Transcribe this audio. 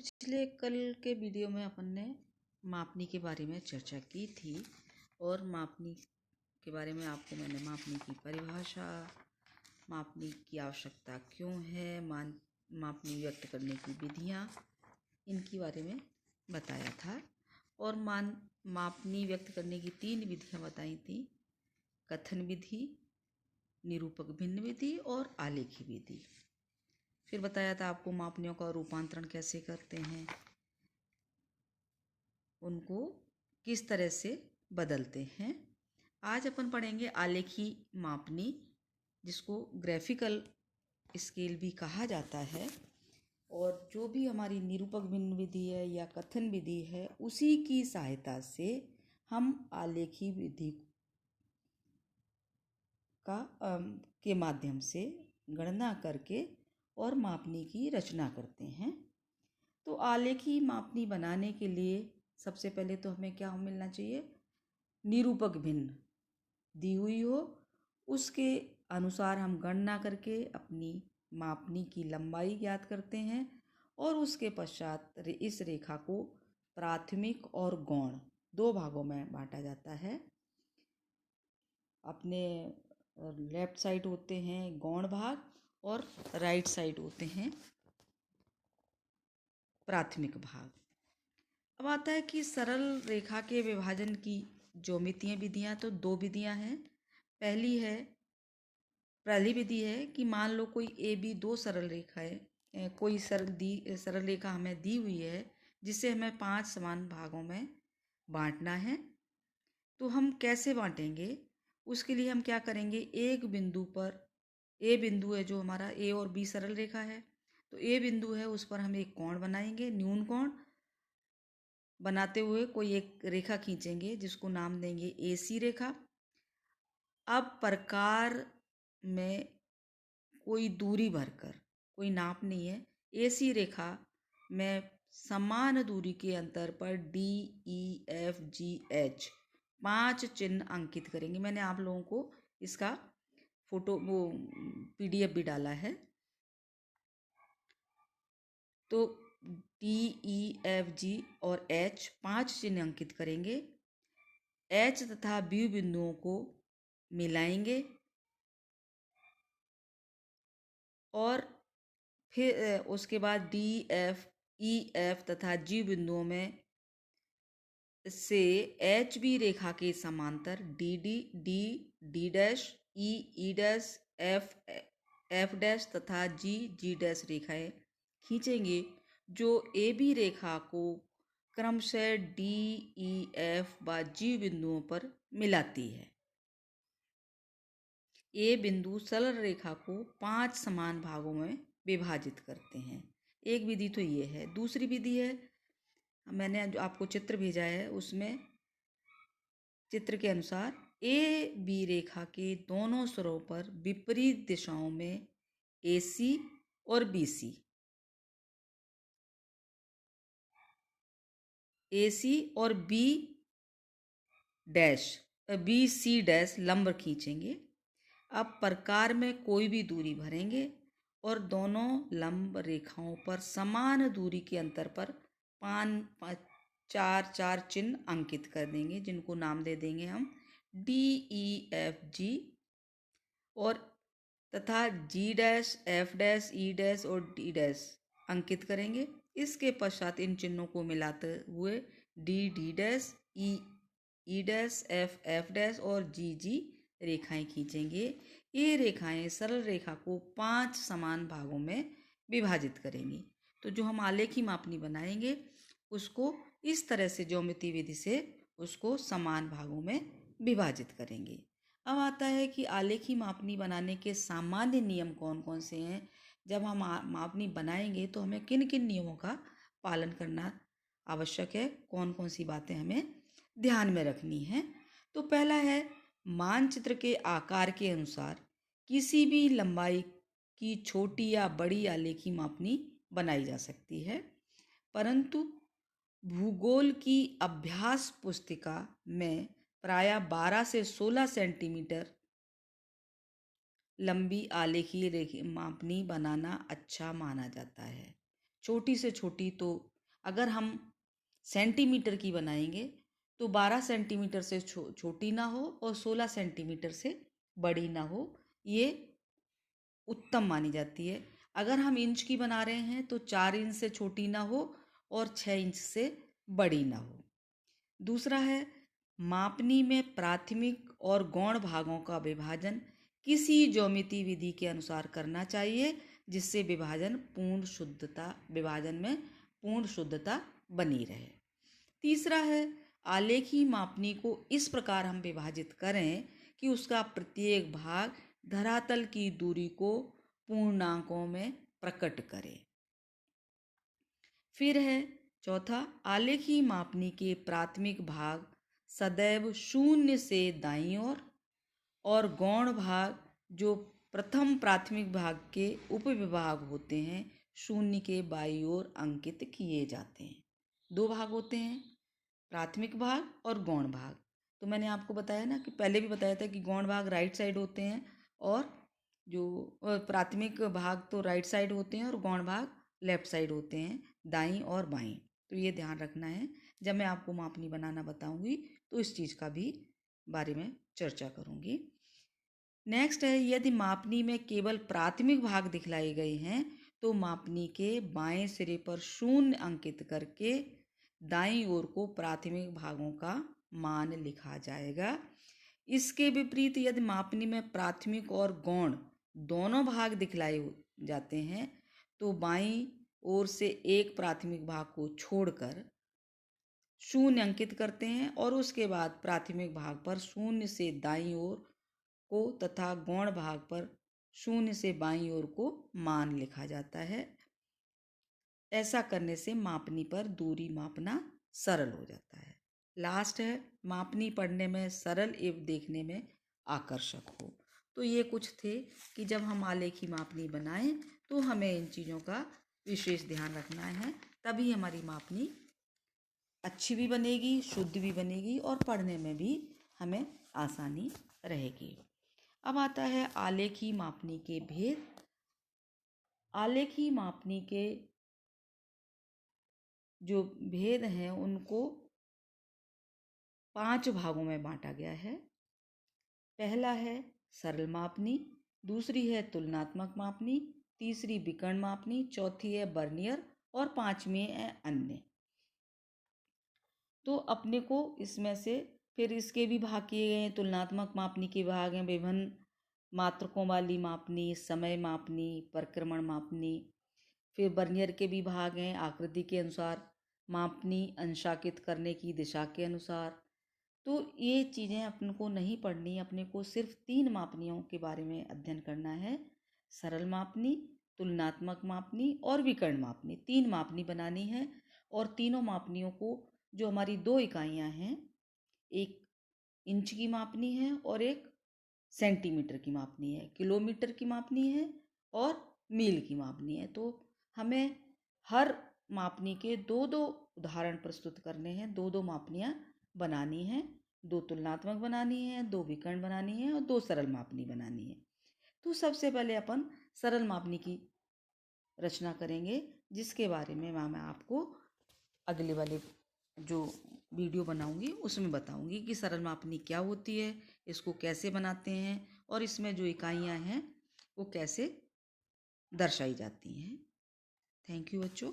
पिछले कल के वीडियो में अपन ने मापनी के बारे में चर्चा की थी और मापनी के बारे में आपको मैंने मापनी की परिभाषा, मापनी की आवश्यकता क्यों है, मापनी व्यक्त करने की विधियाँ, इनके बारे में बताया था। और मापनी व्यक्त करने की 3 विधियाँ बताई थी: कथन विधि, निरूपक भिन्न विधि और आलेखी विधि। फिर बताया था आपको मापनियों का रूपांतरण कैसे करते हैं, उनको किस तरह से बदलते हैं। आज अपन पढ़ेंगे आलेखी मापनी, जिसको ग्राफिकल स्केल भी कहा जाता है। और जो भी हमारी निरूपक भिन्न विधि है या कथन विधि है, उसी की सहायता से हम आलेखी विधि के माध्यम से गणना करके और मापनी की रचना करते हैं। तो आलेखी मापनी बनाने के लिए सबसे पहले तो हमें क्या मिलना चाहिए? निरूपक भिन्न दी हुई हो, उसके अनुसार हम गणना करके अपनी मापनी की लंबाई ज्ञात करते हैं और उसके पश्चात इस रेखा को प्राथमिक और गौण 2 भागों में बांटा जाता है। अपने लेफ्ट साइड होते हैं गौण भाग और राइट साइड होते हैं प्राथमिक भाग। अब आता है कि सरल रेखा के विभाजन की ज्यामितीय विधियां। तो 2 विधियां हैं। पहली विधि है कि मान लो कोई ए बी 2 सरल रेखा है, कोई सरल रेखा हमें दी हुई है जिसे हमें 5 समान भागों में बांटना है। तो हम कैसे बांटेंगे? उसके लिए हम क्या करेंगे? एक बिंदु पर, ए बिंदु है जो हमारा, ए और बी सरल रेखा है, तो ए बिंदु है उस पर हम एक कोण बनाएंगे, न्यून कोण बनाते हुए कोई एक रेखा खींचेंगे जिसको नाम देंगे AC रेखा। अब प्रकार में कोई दूरी भरकर, कोई नाप नहीं है, AC रेखा में समान दूरी के अंतर पर DEFGH 5 चिन्ह अंकित करेंगे। मैंने आप लोगों को इसका फोटो PDF भी डाला है। तो DEFG और H 5 चिन्ह अंकित करेंगे। H तथा B बिंदुओं को मिलाएंगे और फिर उसके बाद D, F, E, F तथा G बिंदुओं में से HB रेखा के समांतर DD, D, D dash, E, E dash, F, F dash तथा G, G डैश रेखाएं खींचेंगे जो AB रेखा को क्रमशः D, E, F व G बिंदुओं पर मिलाती है। ए बिंदु सरल रेखा को 5 समान भागों में विभाजित करते हैं। एक विधि तो ये है। दूसरी विधि है, मैंने जो आपको चित्र भेजा है उसमें चित्र के अनुसार ए बी रेखा के दोनों सिरों पर विपरीत दिशाओं में AC और BC, AC और BC डैश लंब खींचेंगे। अब प्रकार में कोई भी दूरी भरेंगे और दोनों लंब रेखाओं पर समान दूरी के अंतर पर 4 चिन्ह अंकित कर देंगे, जिनको नाम दे देंगे हम DEFG और तथा G dash, F dash, E dash और D डैश अंकित करेंगे। इसके पश्चात इन चिन्हों को मिलाते हुए D dash, E dash, F dash और G रेखाएं खींचेंगे। ये रेखाएं सरल रेखा को 5 समान भागों में विभाजित करेंगी। तो जो हम आलेखी मापनी बनाएंगे उसको इस तरह से ज्यामितीय विधि से उसको समान भागों में विभाजित करेंगे। अब आता है कि आलेखी मापनी बनाने के सामान्य नियम कौन कौन से हैं। जब हम मापनी बनाएंगे तो हमें किन किन नियमों का पालन करना आवश्यक है, कौन कौन सी बातें हमें ध्यान में रखनी है। तो पहला है, मानचित्र के आकार के अनुसार किसी भी लंबाई की छोटी या बड़ी आलेखी मापनी बनाई जा सकती है, परंतु भूगोल की अभ्यास पुस्तिका में प्रायः 12 से 16 सेंटीमीटर लंबी आलेखी मापनी बनाना अच्छा माना जाता है। छोटी से छोटी तो अगर हम सेंटीमीटर की बनाएंगे तो 12 सेंटीमीटर से छोटी ना हो और 16 सेंटीमीटर से बड़ी ना हो, ये उत्तम मानी जाती है। अगर हम इंच की बना रहे हैं तो 4 इंच से छोटी ना हो और 6 इंच से बड़ी ना हो। दूसरा है, मापनी में प्राथमिक और गौण भागों का विभाजन किसी ज्यामिति विधि के अनुसार करना चाहिए जिससे विभाजन में पूर्ण शुद्धता बनी रहे। तीसरा है, आलेखी मापनी को इस प्रकार हम विभाजित करें कि उसका प्रत्येक भाग धरातल की दूरी को पूर्णांकों में प्रकट करे। फिर है चौथा, आलेखी मापनी के प्राथमिक भाग सदैव शून्य से दाईं ओर और गौण भाग जो प्रथम प्राथमिक भाग के उपविभाग होते हैं शून्य के बाईं ओर अंकित किए जाते हैं। दो भाग होते हैं, प्राथमिक भाग और गौण भाग। तो मैंने आपको बताया ना कि पहले भी बताया था कि गौण भाग राइट साइड होते हैं और जो प्राथमिक भाग तो राइट साइड होते हैं और गौण भाग लेफ्ट साइड होते हैं, दाईं और बाईं। तो ये ध्यान रखना है, जब मैं आपको मापनी बनाना बताऊंगी तो इस चीज़ का भी बारे में चर्चा करूंगी। नेक्स्ट है, यदि मापनी में केवल प्राथमिक भाग दिखलाए गए हैं तो मापनी के बाएं सिरे पर शून्य अंकित करके दाईं ओर को प्राथमिक भागों का मान लिखा जाएगा। इसके विपरीत यदि मापनी में प्राथमिक और गौण दोनों भाग दिखलाए जाते हैं तो बाईं ओर से एक प्राथमिक भाग को छोड़कर शून्य अंकित करते हैं और उसके बाद प्राथमिक भाग पर शून्य से दाईं ओर को तथा गौण भाग पर शून्य से बाईं ओर को मान लिखा जाता है। ऐसा करने से मापनी पर दूरी मापना सरल हो जाता है। लास्ट है, मापनी पढ़ने में सरल एवं देखने में आकर्षक हो। तो ये कुछ थे कि जब हम आलेखी मापनी बनाएं तो हमें इन चीज़ों का विशेष ध्यान रखना है, तभी हमारी मापनी अच्छी भी बनेगी, शुद्ध भी बनेगी और पढ़ने में भी हमें आसानी रहेगी। अब आता है आलेखी मापनी के भेद। आलेखी मापनी के जो भेद हैं उनको 5 भागों में बांटा गया है। पहला है सरल मापनी, दूसरी है तुलनात्मक मापनी, तीसरी विकर्ण मापनी, चौथी है वर्नियर और पांचवी है अन्य। तो अपने को इसमें से फिर इसके भी भाग किए गए हैं। तुलनात्मक मापनी के भाग हैं विभिन्न मात्रकों वाली मापनी, समय मापनी, परिक्रमण मापनी। फिर वर्नियर के भी भाग हैं आकृति के अनुसार मापनी, अंशांकित करने की दिशा के अनुसार। तो ये चीज़ें अपन को नहीं पढ़नी, अपने को सिर्फ 3 मापनियों के बारे में अध्ययन करना है। सरल मापनी, तुलनात्मक मापनी और विकर्ण मापनी, 3 मापनी बनानी है। और तीनों मापनियों को जो हमारी 2 इकाइयाँ हैं, एक इंच की मापनी है और एक सेंटीमीटर की मापनी है, किलोमीटर की मापनी है और मील की मापनी है। तो हमें हर मापनी के 2-2 उदाहरण प्रस्तुत करने हैं, 2-2 मापनियाँ बनानी है, 2 तुलनात्मक बनानी है, 2 विकर्ण बनानी है और 2 सरल मापनी बनानी है। तो सबसे पहले अपन सरल मापनी की रचना करेंगे, जिसके बारे में मैं आपको अगले वाले जो वीडियो बनाऊंगी उसमें बताऊंगी कि सरल मापनी क्या होती है, इसको कैसे बनाते हैं और इसमें जो इकाइयाँ हैं वो कैसे दर्शाई जाती हैं। थैंक यू बच्चों।